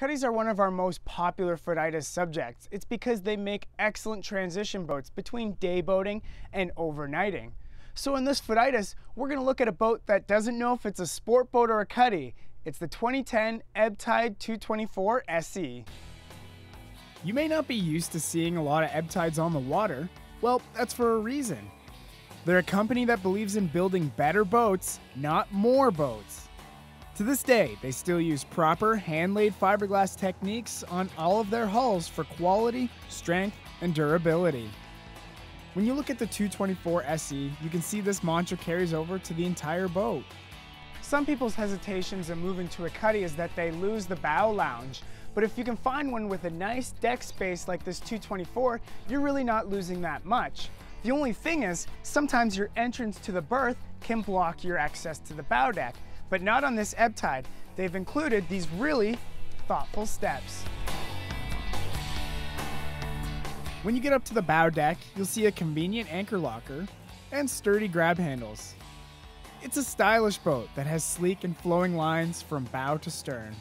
Cuddys are one of our most popular footitis subjects. It's because they make excellent transition boats between day boating and overnighting. So in this footitis, we're going to look at a boat that doesn't know if it's a sport boat or a cuddy. It's the 2010 Ebbtide 224SE. You may not be used to seeing a lot of Ebbtides on the water. Well, that's for a reason. They're a company that believes in building better boats, not more boats. To this day, they still use proper hand-laid fiberglass techniques on all of their hulls for quality, strength, and durability. When you look at the 224SE, you can see this mantra carries over to the entire boat. Some people's hesitations in moving to a cuddy is that they lose the bow lounge. But if you can find one with a nice deck space like this 224, you're really not losing that much. The only thing is, sometimes your entrance to the berth can block your access to the bow deck. But not on this Ebbtide. They've included these really thoughtful steps. When you get up to the bow deck, you'll see a convenient anchor locker and sturdy grab handles. It's a stylish boat that has sleek and flowing lines from bow to stern.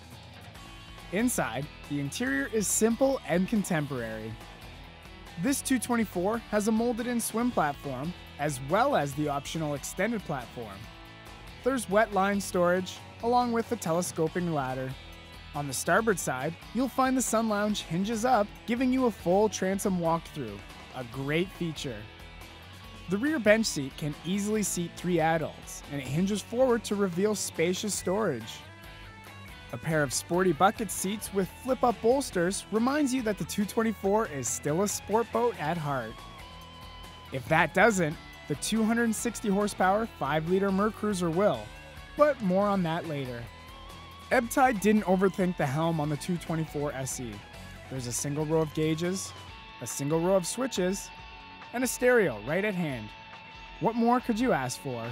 Inside, the interior is simple and contemporary. This 224 has a molded-in swim platform, as well as the optional extended platform. There's wet line storage, along with the telescoping ladder. On the starboard side, you'll find the sun lounge hinges up, giving you a full transom walkthrough, a great feature. The rear bench seat can easily seat 3 adults, and it hinges forward to reveal spacious storage. A pair of sporty bucket seats with flip-up bolsters reminds you that the 224 is still a sport boat at heart. If that doesn't, the 260 horsepower 5-liter Merc Cruiser will, but more on that later. Ebbtide didn't overthink the helm on the 224SE. There's a single row of gauges, a single row of switches, and a stereo right at hand. What more could you ask for?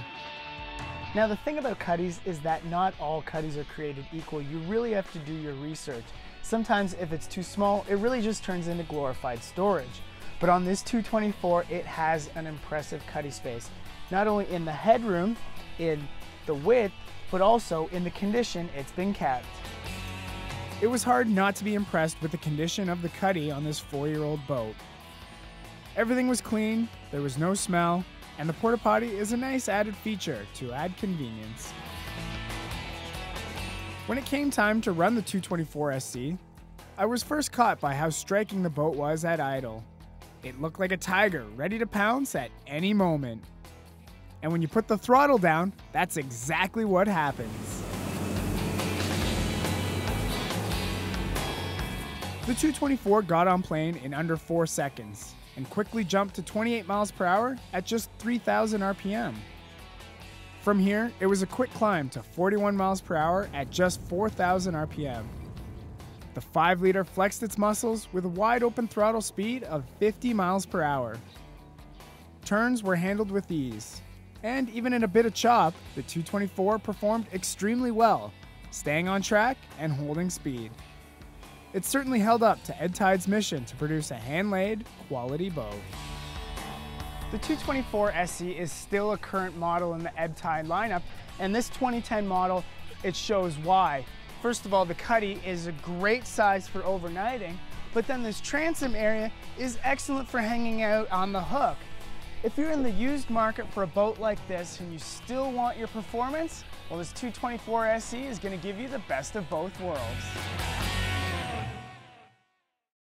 Now the thing about cuddies is that not all cuddies are created equal. You really have to do your research. Sometimes if it's too small, it really just turns into glorified storage. But on this 224, it has an impressive cuddy space, not only in the headroom, in the width, but also in the condition it's been kept. It was hard not to be impressed with the condition of the cuddy on this 4-year-old boat. Everything was clean, there was no smell, and the porta potty is a nice added feature to add convenience. When it came time to run the 224SE, I was first caught by how striking the boat was at idle. It looked like a tiger, ready to pounce at any moment. And when you put the throttle down, that's exactly what happens. The 224 got on plane in under 4 seconds and quickly jumped to 28 miles per hour at just 3,000 RPM. From here, it was a quick climb to 41 miles per hour at just 4,000 RPM. The 5-liter flexed its muscles with a wide open throttle speed of 50 miles per hour. Turns were handled with ease, and even in a bit of chop, the 224 performed extremely well, staying on track and holding speed. It certainly held up to Ebbtide's mission to produce a hand-laid, quality boat. The 224SE is still a current model in the Ebbtide lineup, and this 2010 model, it shows why. First of all, the cuddy is a great size for overnighting, but then this transom area is excellent for hanging out on the hook. If you're in the used market for a boat like this and you still want your performance, well, this 224SE is going to give you the best of both worlds.